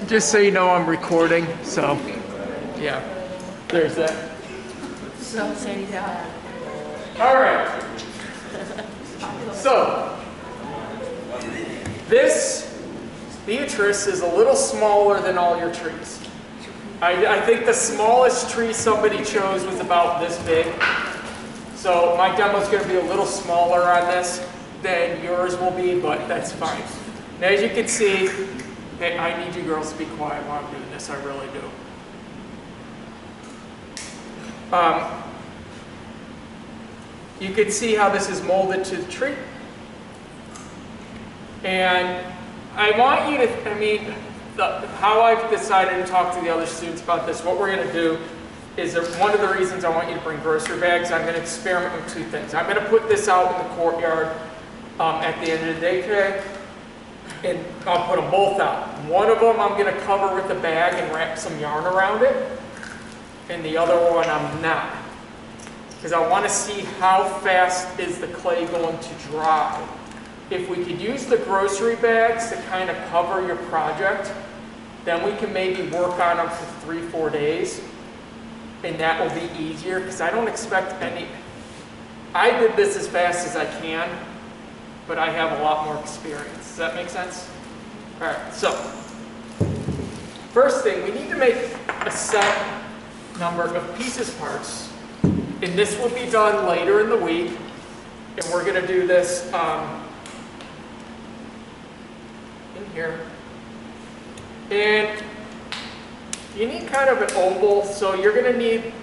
Just so you know, I'm recording, so yeah, there's that. So say that. All right. So this Beatrice is a little smaller than all your trees. I think the smallest tree somebody chose was about this big. So my demo is going to be a little smaller on this than yours will be, but that's fine. And as you can see, hey, I need you girls to be quiet while I'm doing this, I really do. You can see how this is molded to the tree. And I want you to, how I've decided to talk to the other students about this, what we're going to do is one of the reasons I want you to bring grocery bags, I'm going to experiment with two things. I'm going to put this out in the courtyard at the end of the day today, and I'll put them both out. One of them I'm going to cover with a bag and wrap some yarn around it, and the other one I'm not. Because I want to see how fast is the clay going to dry. If we could use the grocery bags to kind of cover your project, then we can maybe work on them for 3-4 days, and that will be easier, because I don't expect any. I did this as fast as I can, but I have a lot more experience. Does that make sense? All right, so first thing, we need to make a set number of pieces parts, and this will be done later in the week, and we're going to do this in here. And you need kind of an oval, so you're going to need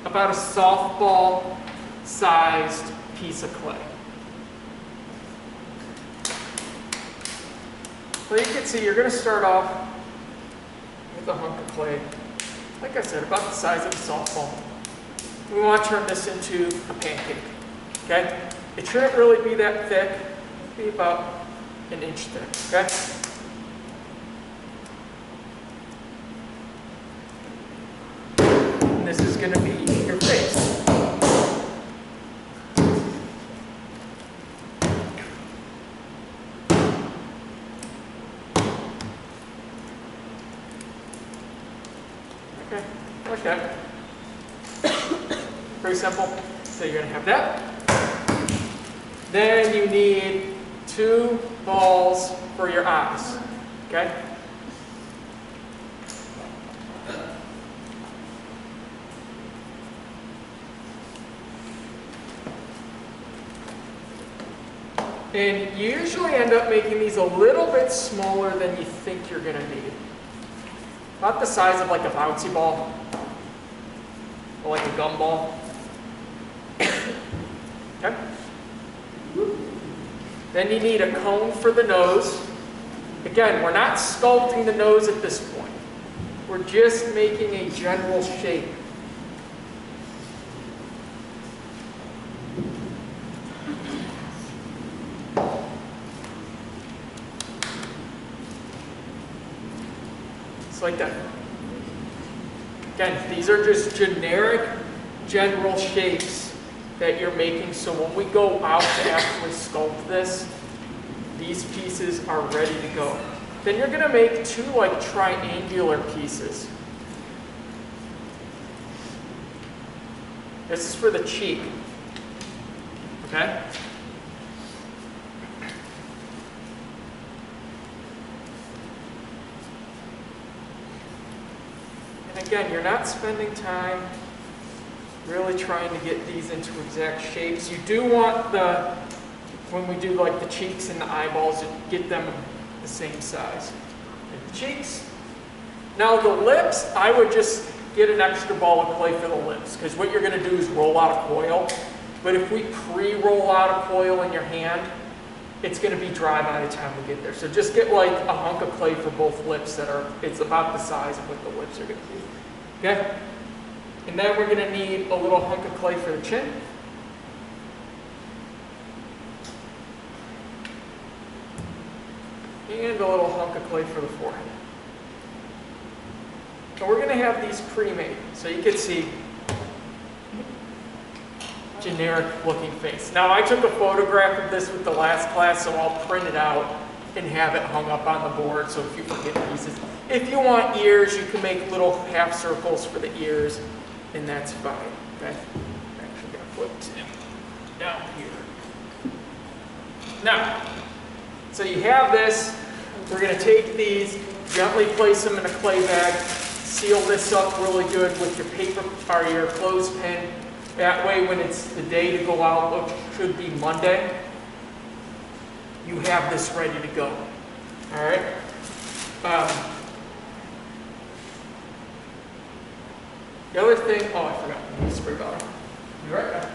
about a softball sized piece of clay. So you can see you're going to start off with a hunk of clay, like I said, about the size of a softball. We want to turn this into a pancake, okay? It shouldn't really be that thick, be about an inch thick, okay? And this is going to be your face. Okay, like that. Very simple. So you're going to have that. Then you need 2 balls for your eyes. Okay? And you usually end up making these a little bit smaller than you think you're going to need. About the size of like a bouncy ball, or like a gumball. Okay? Then you need a cone for the nose. Again, we're not sculpting the nose at this point. We're just making a general shape. It's like that. Again, these are just generic, general shapes that you're making, so when we go out to actually sculpt this, these pieces are ready to go. Then you're going to make 2 like triangular pieces. This is for the cheek. Okay? And again, you're not spending time really trying to get these into exact shapes. You do want when we do like the cheeks and the eyeballs, to get them the same size. And the cheeks. Now the lips, I would just get an extra ball of clay for the lips, because what you're going to do is roll out a coil. But if we pre-roll out a coil in your hand, it's going to be dry by the time we get there. So just get like a hunk of clay for both lips it's about the size of what the lips are going to be. Okay? And then we're going to need a little hunk of clay for the chin. And a little hunk of clay for the forehead. And we're going to have these pre-made. So you can see generic looking face. Now I took a photograph of this with the last class, so I'll print it out and have it hung up on the board, so if you forget pieces. If you want ears, you can make little half circles for the ears, and that's fine. Okay? I'm actually going to flip Tim down here. Now, so you have this. We're going to take these, gently place them in a clay bag, seal this up really good with your paper or your clothespin. That way, when it's the day to go out, which should be Monday, you have this ready to go. All right? The other thing, oh, I forgot, the spray bottle. Be right back.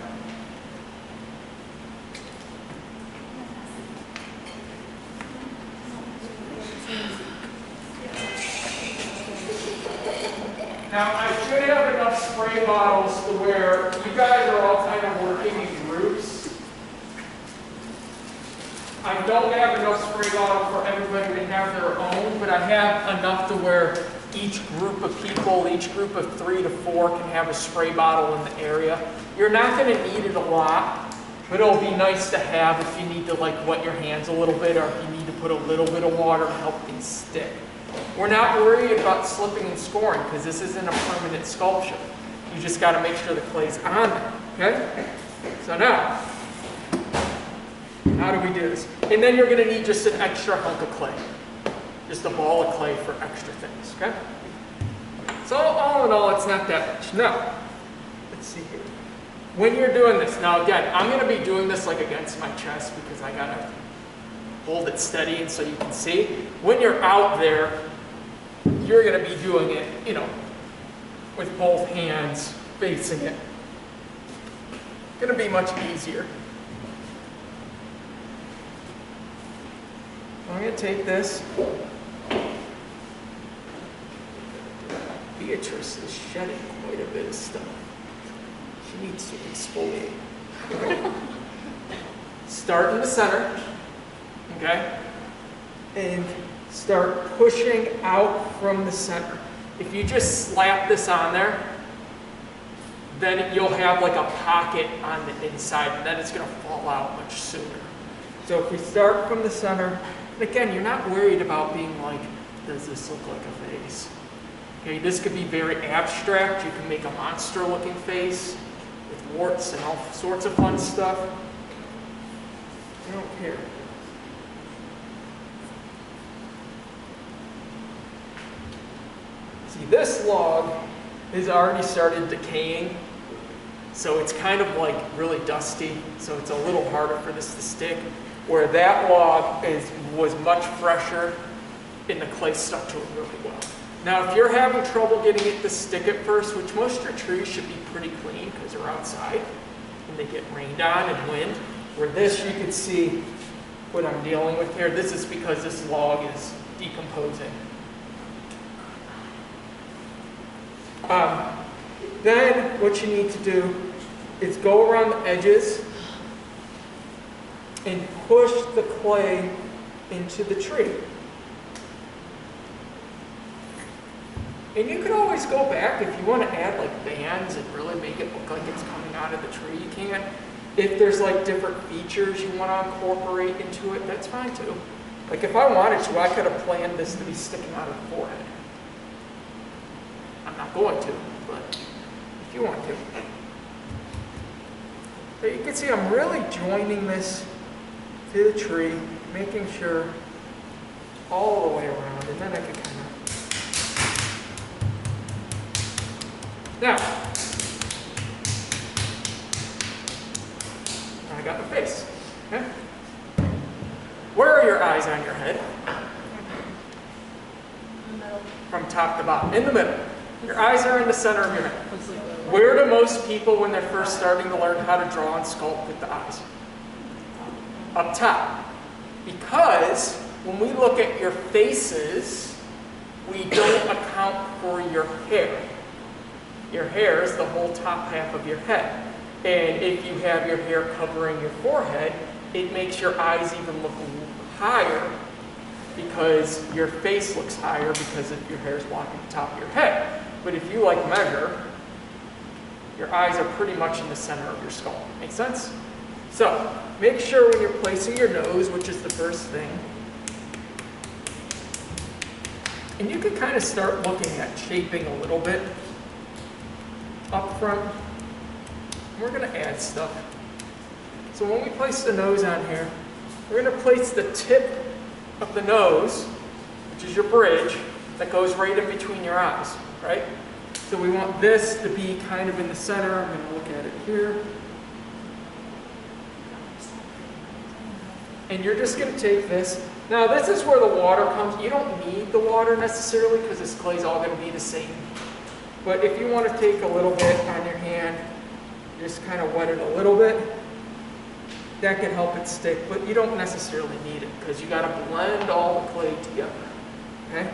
Now, I should have enough spray bottles to where you guys are all kind of working in groups. I don't have enough spray bottle for everybody to have their own, but I have enough to where each group of people, each group of 3 to 4 can have a spray bottle in the area. You're not going to need it a lot, but it'll be nice to have if you need to like wet your hands a little bit or if you need to put a little bit of water to help things stick. We're not worried about slipping and scoring because this isn't a permanent sculpture. You just got to make sure the clay's on there, okay? So now, how do we do this? And then you're going to need just an extra hunk of clay. Just a ball of clay for extra things, okay? So all in all, it's not that much. Now, let's see here. When you're doing this, now again, I'm going to be doing this like against my chest because I got to hold it steady and so you can see. When you're out there, you're going to be doing it, you know, with both hands facing it. It's going to be much easier. I'm going to take this. Beatrice is shedding quite a bit of stuff. She needs to exfoliate. Start in the center, okay? And start pushing out from the center. If you just slap this on there, then you'll have like a pocket on the inside, and then it's going to fall out much sooner. So if we start from the center, and again, you're not worried about being like, does this look like a face? Okay, this could be very abstract. You can make a monster-looking face with warts and all sorts of fun stuff. I don't care. See, this log has already started decaying, so it's kind of like really dusty, so it's a little harder for this to stick, where that log was much fresher and the clay stuck to it really well. Now, if you're having trouble getting it to stick at first, which most of your trees should be pretty clean because they're outside and they get rained on and wind, where this you can see what I'm dealing with here. This is because this log is decomposing. Then what you need to do is go around the edges and push the clay into the tree. And you can always go back if you want to add like bands and really make it look like it's coming out of the tree. You can. If there's like different features you want to incorporate into it, that's fine too. Like if I wanted to, I could have planned this to be sticking out of the forehead. I'm not going to, but if you want to. But you can see I'm really joining this to the tree, making sure all the way around, and then I can kind of. Now, I got the face. Okay? Where are your eyes on your head? From top to bottom. In the middle. Your eyes are in the center of your head. Where do most people, when they're first starting to learn how to draw and sculpt, put the eyes? Up top. Because when we look at your faces, we don't account for your hair. Your hair is the whole top half of your head. And if you have your hair covering your forehead, it makes your eyes even look higher because your face looks higher because of your hair is blocking the top of your head. But if you like measure, your eyes are pretty much in the center of your skull. Make sense? So make sure when you're placing your nose, which is the first thing, And you can kind of start looking at shaping a little bit up front. We're going to add stuff. So when we place the nose on here, we're going to place the tip of the nose, which is your bridge, that goes right in between your eyes, right? So we want this to be kind of in the center. I'm going to look at it here. And you're just going to take this. Now this is where the water comes. You don't need the water necessarily because this clay's all going to be the same. But if you want to take a little bit on your hand, just kind of wet it a little bit, that can help it stick. But you don't necessarily need it because you got to blend all the clay together. Okay?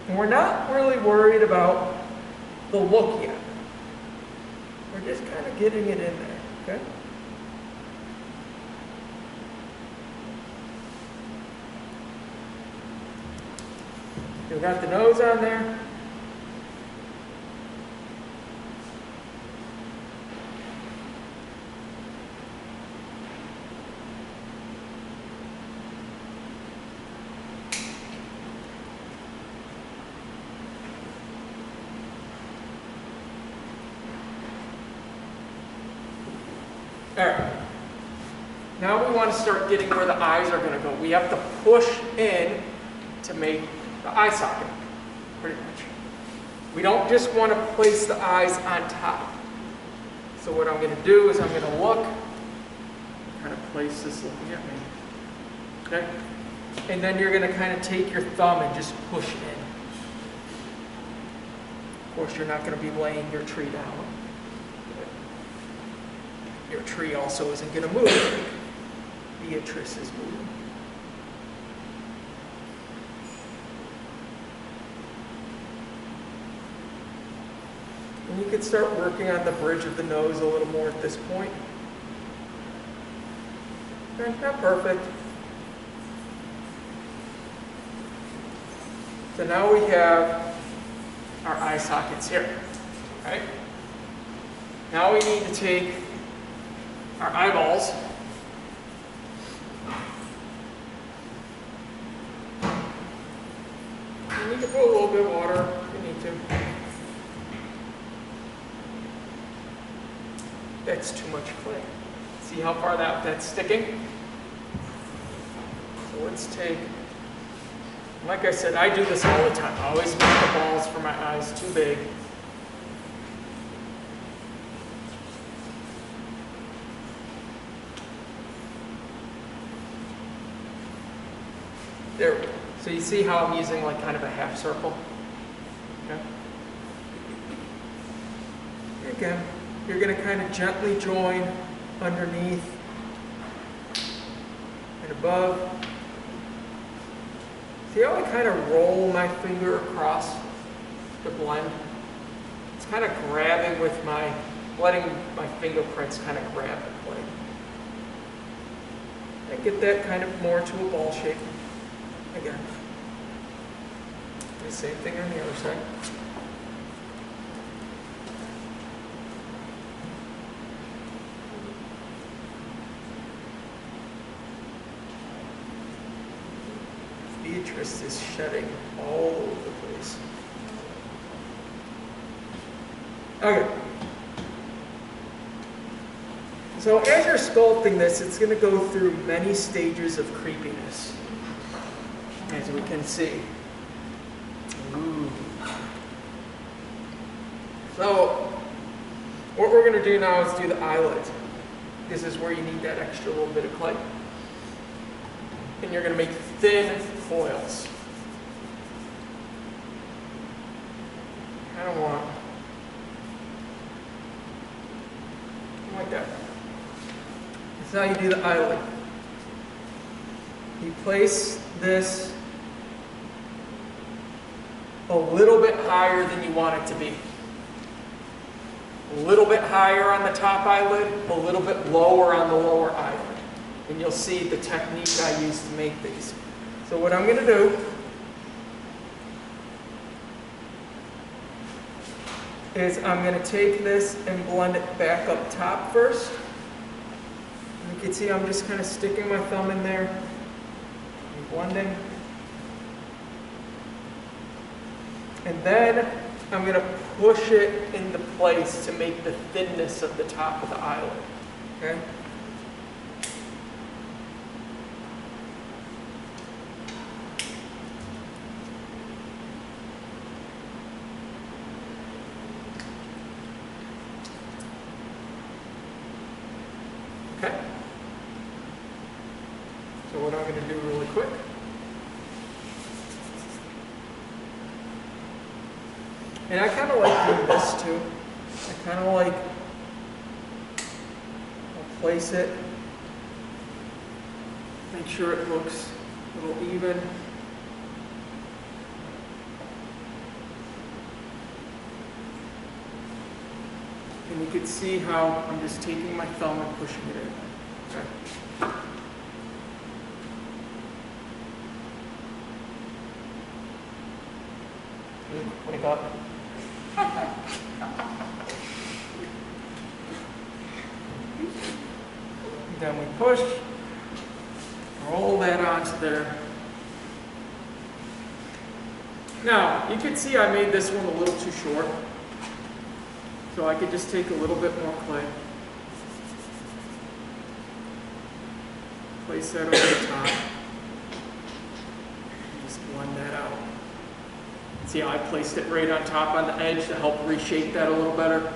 And we're not really worried about the look yet. We're just kind of getting it in there. Okay? We've got the nose on there. All right. Now we want to start getting where the eyes are going to go. We have to push in to make the eye socket, pretty much. We don't just want to place the eyes on top. So what I'm going to do is I'm going to look, kind of place this looking at me, okay? And then you're going to kind of take your thumb and just push in. Of course, you're not going to be laying your tree down. Your tree also isn't going to move. Beatrice is moving. And you can start working on the bridge of the nose a little more at this point. Okay, not perfect. So now we have our eye sockets here. Right? Now we need to take our eyeballs and you can put a little bit of water if you need to. That's too much clay. See how far that's sticking? So let's take, like I said, I do this all the time. I always make the balls for my eyes too big. There we go. So you see how I'm using like kind of a half circle? Okay. Again, you're going to kind of gently join underneath and above. See how I kind of roll my finger across the blend? It's kind of grabbing with letting my fingerprints kind of grab the clay. And get that kind of more to a ball shape. Again. The same thing on the other side. Beatrice is shedding all over the place. Okay. So as you're sculpting this, it's going to go through many stages of creepiness, as we can see. Ooh. So what we're going to do now is do the eyelid. This is where you need that extra little bit of clay. And you're going to make thin foils. Kind of want like that. That's how you do the eyelid. You place this a little bit higher than you want it to be. A little bit higher on the top eyelid, a little bit lower on the lower eyelid. And you'll see the technique I use to make these. So what I'm going to do is I'm going to take this and blend it back up top first. You can see I'm just kind of sticking my thumb in there. blending. And then I'm going to push it into place to make the thinness of the top of the eyelid. Okay? Okay? So what I'm going to do really quick. And I kind of like doing this too. I kind of like, I'll place it, make sure it looks a little even. And you can see how I'm just taking my thumb and pushing it in. Okay. Wake up. Then we push, roll that onto there. Now, you can see I made this one a little too short. So I could just take a little bit more clay. Place that over the top. Just blend that out. See how I placed it right on top on the edge to help reshape that a little better?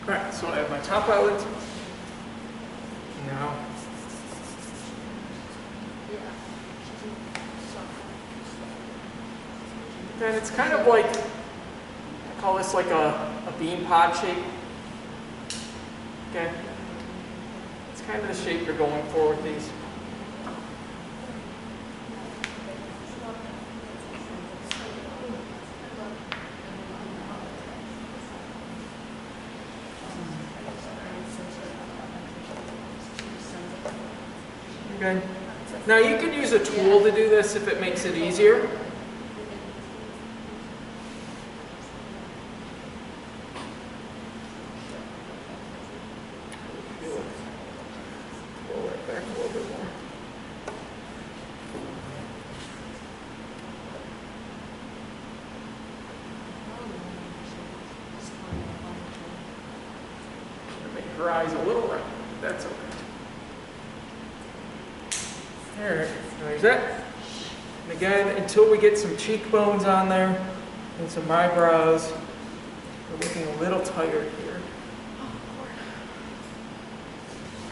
Alright, so I have my top eyelids. Now, and it's kind of like, I call this like a bean pod shape. Okay? It's kind of the shape you're going for with these. Okay. Now you can use a tool to do this if it makes it easier. Pull that back a little bit more. Make her eyes a little round. That's okay. Alright, there's that. And again, until we get some cheekbones on there and some eyebrows, we're looking a little tired here.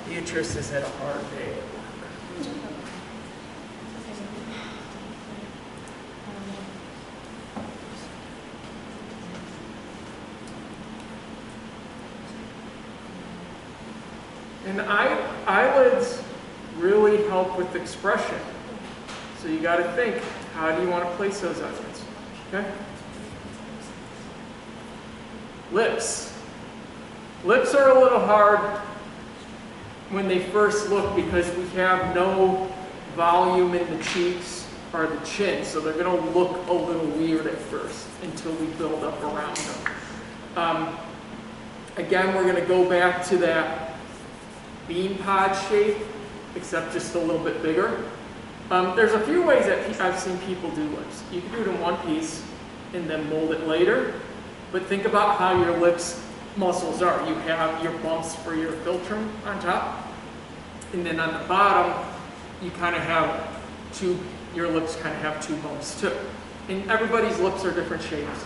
Beatrice has had a hard day at work. And eyelids really help with expression. So you got to think, how do you want to place those eyelids? Okay? Lips. Lips are a little hard when they first look because we have no volume in the cheeks or the chin, so they're going to look a little weird at first until we build up around them. Again, we're going to go back to that bean pod shape, except just a little bit bigger. There's a few ways that I've seen people do lips. You can do it in one piece and then mold it later, but think about how your lips muscles are. You have your bumps for your philtrum on top, and then on the bottom, you kind of have your lips kind of have two bumps too. And everybody's lips are different shapes,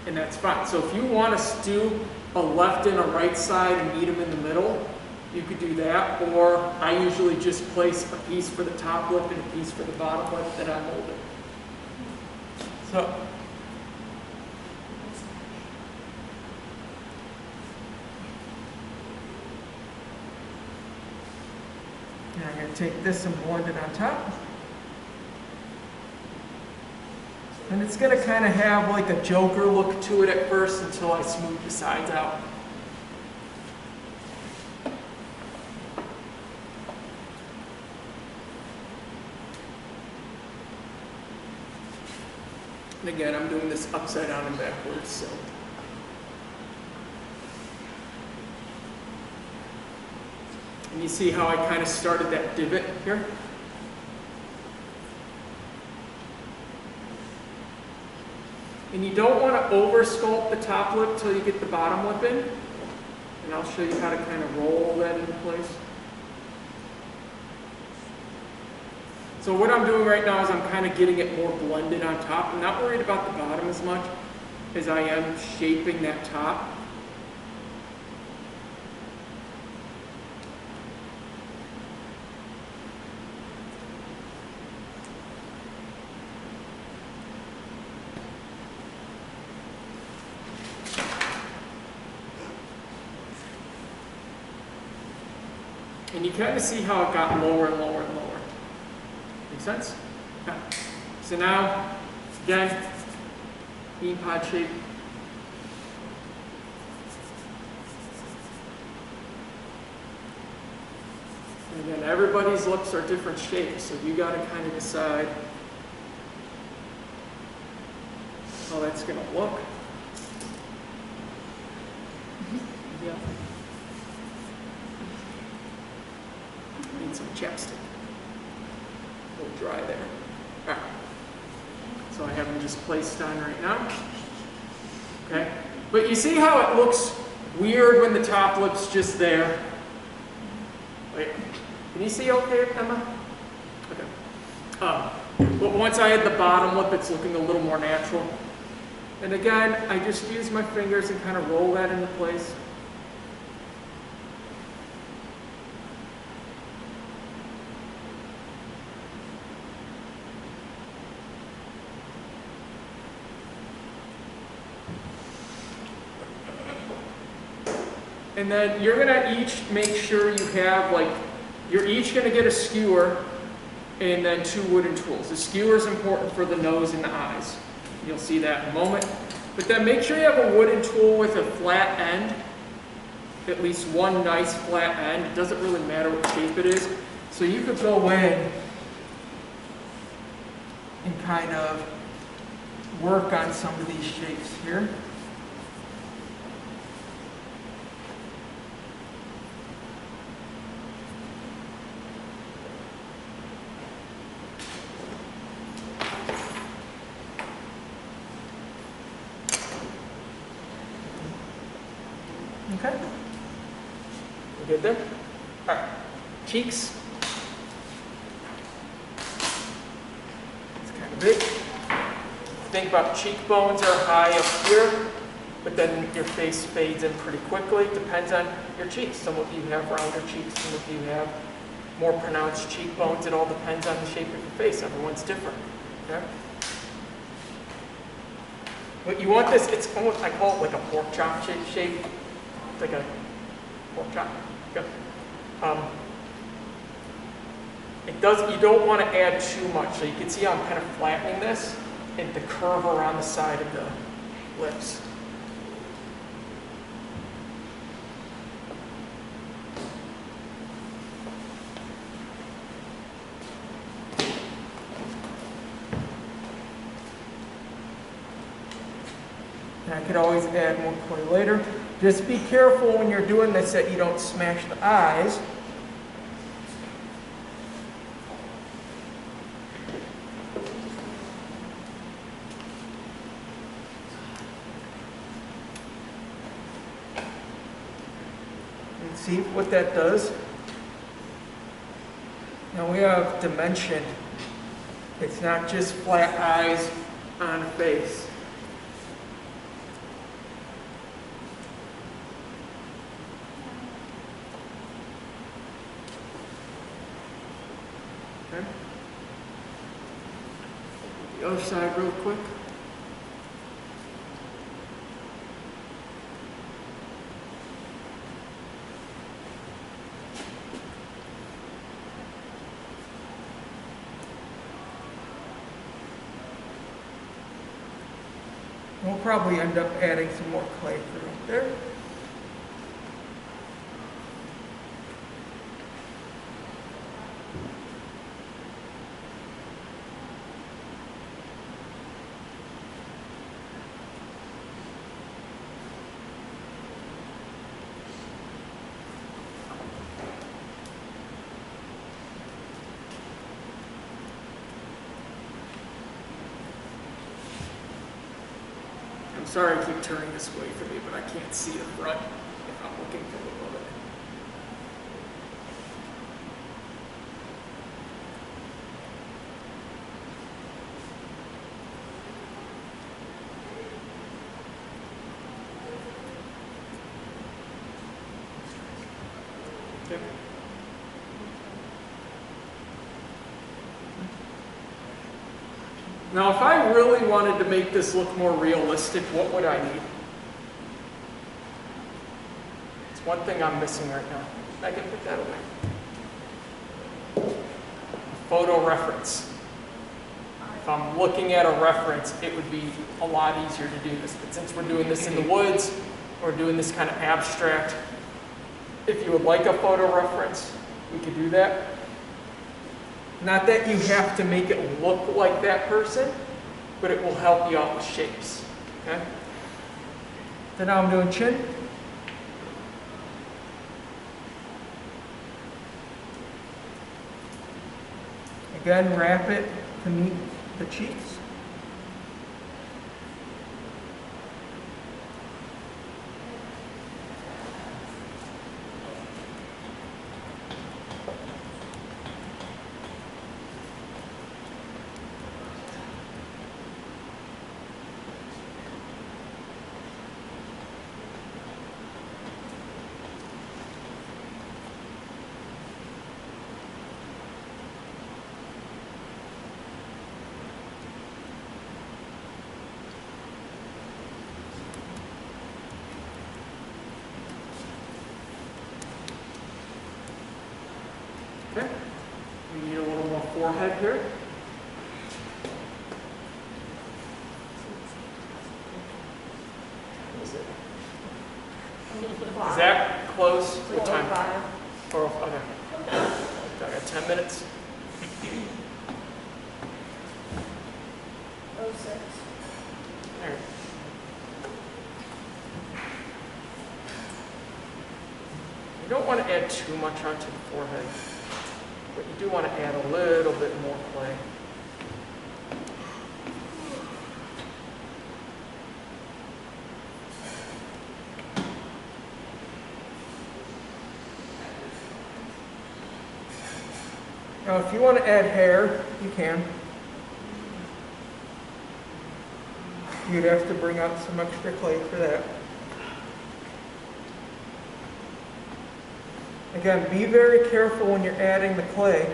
and that's fine. So if you want to do a left and a right side and meet them in the middle, you could do that, or I usually just place a piece for the top lip and a piece for the bottom lip that I molded. So, now I'm going to take this and blend it on top. And it's going to kind of have like a Joker look to it at first until I smooth the sides out. And again, I'm doing this upside down and backwards, so. And you see how I kind of started that divot here? And you don't want to over sculpt the top lip till you get the bottom lip in. And I'll show you how to kind of roll that into place. So what I'm doing right now is I'm kind of getting it more blended on top. I'm not worried about the bottom as much as I am shaping that top. And you kind of see how it got lower and lower and lower. Make sense? Yeah. So now, again, bean pod shape. And again, everybody's lips are different shapes, so you got to kind of decide how that's going to look. Yeah. Need some chapstick. A little dry there. All right. So I have them just placed on right now. Okay. But you see how it looks weird when the top lip's just there? Wait. Can you see okay, Emma? Okay. But once I had the bottom lip, it's looking a little more natural. And again, I just use my fingers and kind of roll that into place. And then you're gonna each make sure you have you're each gonna get a skewer and then 2 wooden tools. The skewer is important for the nose and the eyes. You'll see that in a moment. But then make sure you have a wooden tool with a flat end, at least one nice flat end. It doesn't really matter what shape it is. So you could go in and kind of work on some of these shapes here. Okay. You good there? All right. Cheeks. It's kind of big. Think about cheekbones are high up here, but then your face fades in pretty quickly. Depends on your cheeks. Some of you have rounder cheeks, some of you have more pronounced cheekbones. It all depends on the shape of your face. Everyone's different. Okay? But you want this, it's almost, I call it like a pork chop shape. Like a pork chop. Good. You don't want to add too much. So you can see how I'm kind of flattening this and the curve around the side of the lips. And I could always add more clay later. Just be careful when you're doing this that you don't smash the eyes. And see what that does. Now we have dimension. It's not just flat eyes on a face. Okay. The other side real quick. We'll probably end up adding some more clay through there. Sorry I keep turning this away from you, but I can't see the front if I'm looking from above it. Okay. Now, if I really wanted to make this look more realistic, what would I need? It's one thing I'm missing right now. I can put that away. Photo reference. If I'm looking at a reference, it would be a lot easier to do this. But since we're doing this in the woods, we're doing this kind of abstract. If you would like a photo reference, we could do that. Not that you have to make it look like that person, but it will help you out with shapes. Okay? Then now I'm doing chin. Again, wrap it to meet the cheeks. Okay, we need a little more forehead here. Is that close? What time? 4:05. Okay. I got 10 minutes. 06. There. You don't want to add too much onto the forehead, but you do want to add a little bit more clay. Now, if you want to add hair, you can. You'd have to bring out some extra clay for that. Again, be very careful when you're adding the clay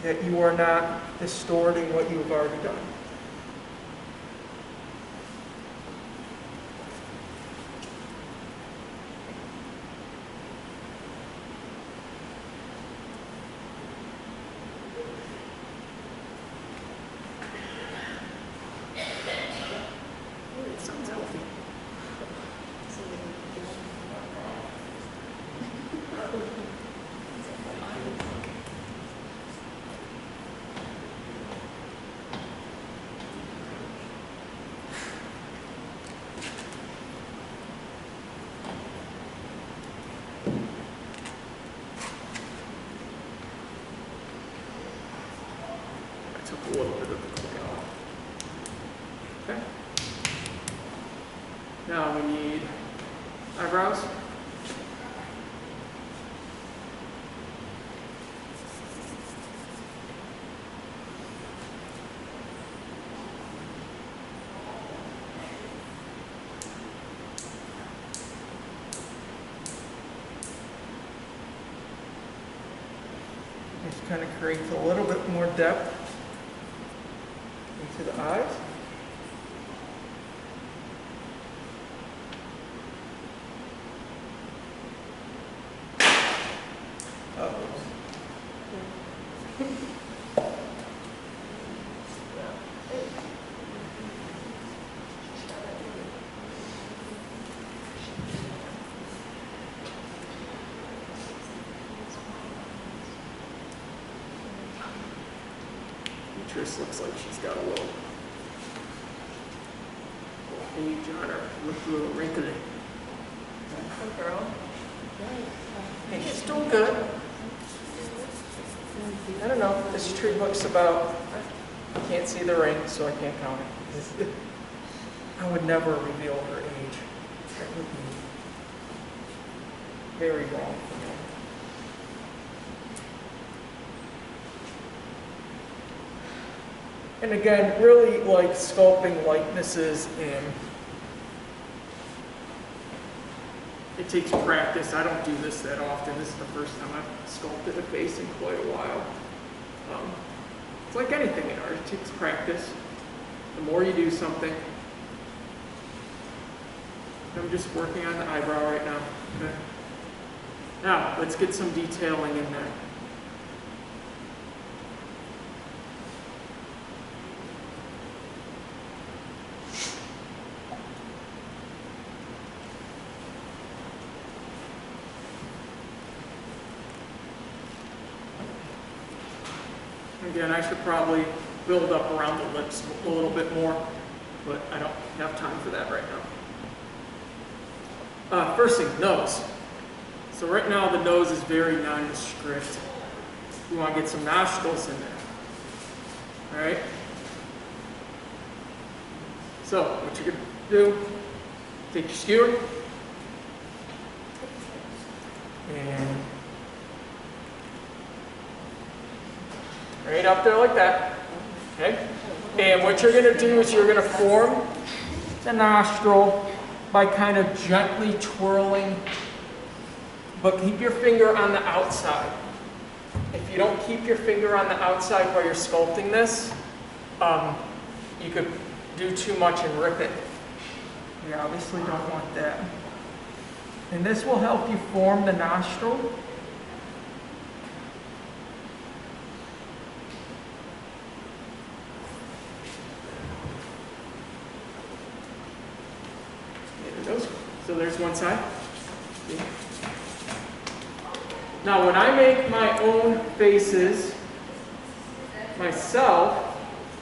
that you are not distorting what you've already done. It sounds healthy. I took a little bit of the clay off. Okay. Now we need eyebrows. This kind of creates a little bit more depth into the eyes. Beatrice looks like she's got a little age on her. Looks a little wrinkly. Good girl. Hey, she's doing good. I don't know. This tree looks about, I can't see the ring, so I can't count it. I would never reveal her age. That would be very wrong for me. And again, really like sculpting likenesses in. It takes practice. I don't do this that often. This is the first time I've sculpted a face in quite a while. It's like anything in art. It takes practice. The more you do something. I'm just working on the eyebrow right now. Okay. Now, let's get some detailing in there. Again, I should probably build up around the lips a little bit more, but I don't have time for that right now. First thing, nose. So right now the nose is very nondescript. We want to get some nostrils in there. All right? So what you're going to do, take your skewer, and right up there like that, okay? And what you're gonna do is you're gonna form the nostril by kind of gently twirling, but keep your finger on the outside. If you don't keep your finger on the outside while you're sculpting this, you could do too much and rip it. You obviously don't want that. And this will help you form the nostril. So there's one side. Now when I make my own faces myself,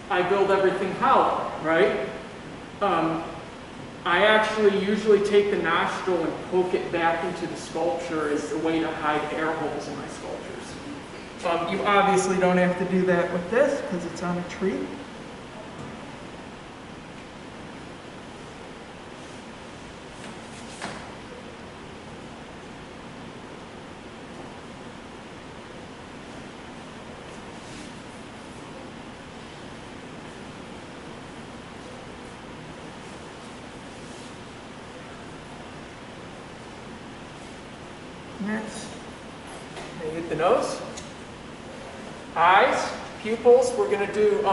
I build everything hollow, right? I actually usually take the nostril and poke it back into the sculpture as a way to hide air holes in my sculptures. You obviously don't have to do that with this because it's on a tree. Next, you get the nose, eyes, pupils. We're going to do,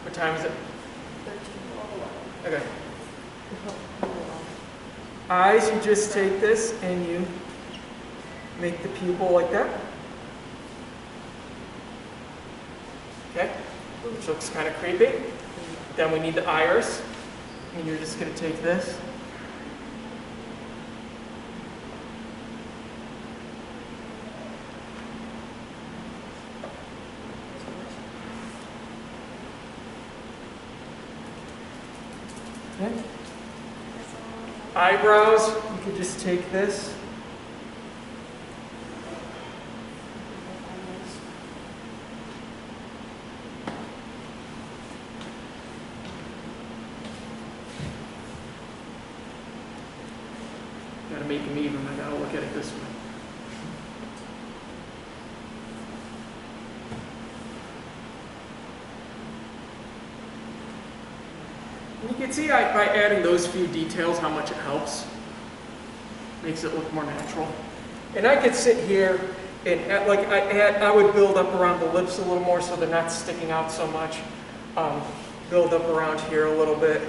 what time is it? 13:11. Okay. Eyes, you just take this and you make the pupil like that. Okay, which looks kind of creepy. Then we need the iris, and you're just going to take this. Okay. Eyebrows, you could just take this. Gotta make them even, I gotta look at it this way. You can see by adding those few details how much it helps. Makes it look more natural. And I could sit here and I would build up around the lips a little more so they're not sticking out so much. Build up around here a little bit.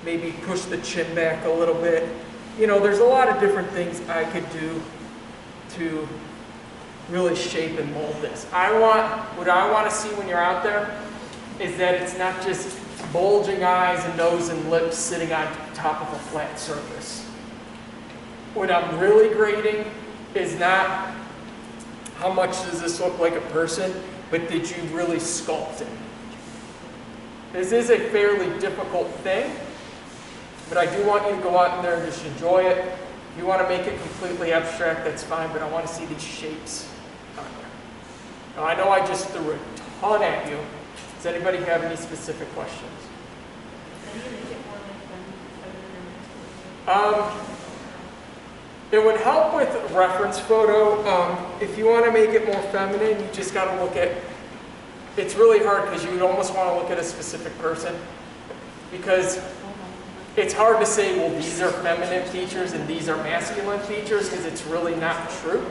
Maybe push the chin back a little bit. You know, there's a lot of different things I could do to really shape and mold this. What I want to see when you're out there is that it's not just bulging eyes and nose and lips sitting on top of a flat surface. What I'm really grading is not how much does this look like a person, but did you really sculpt it? This is a fairly difficult thing, but I do want you to go out there and just enjoy it. If you want to make it completely abstract, that's fine, but I want to see these shapes on there. Now, I know I just threw a ton at you. Does anybody have any specific questions? do you make it more like feminine or masculine? It would help with reference photo. If you want to make it more feminine, you just got to look at, it's really hard because you would almost want to look at a specific person, because it's hard to say, well, these are feminine features and these are masculine features, because it's really not true.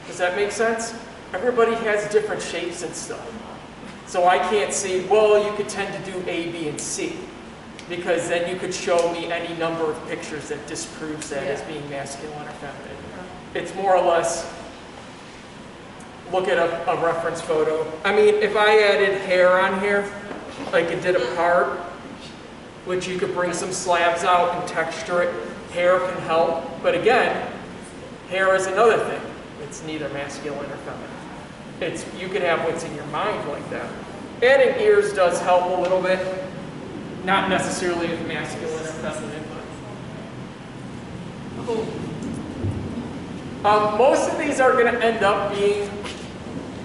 Does that make sense? Everybody has different shapes and stuff. So I can't say, well, you could tend to do A, B, and C, because then you could show me any number of pictures that disproves that as being masculine or feminine. It's more or less, look at a reference photo. I mean, if I added hair on here, like it did a part, which you could bring some slabs out and texture it, hair can help. But again, hair is another thing. It's neither masculine or feminine. You can have what's in your mind like that. Adding ears does help a little bit. Not necessarily as masculine or feminine, but cool. Most of these are going to end up being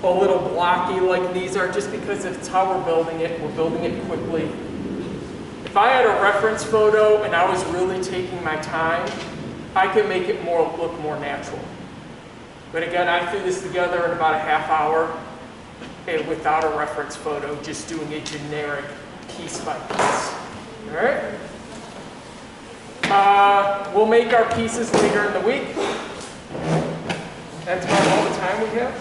a little blocky like these are, just because it's how we're building it. We're building it quickly. If I had a reference photo and I was really taking my time, I could make it look more natural. But again, I threw this together in about a half hour without a reference photo, just doing a generic piece by piece. All right? We'll make our pieces later in the week. That's about all the time we have.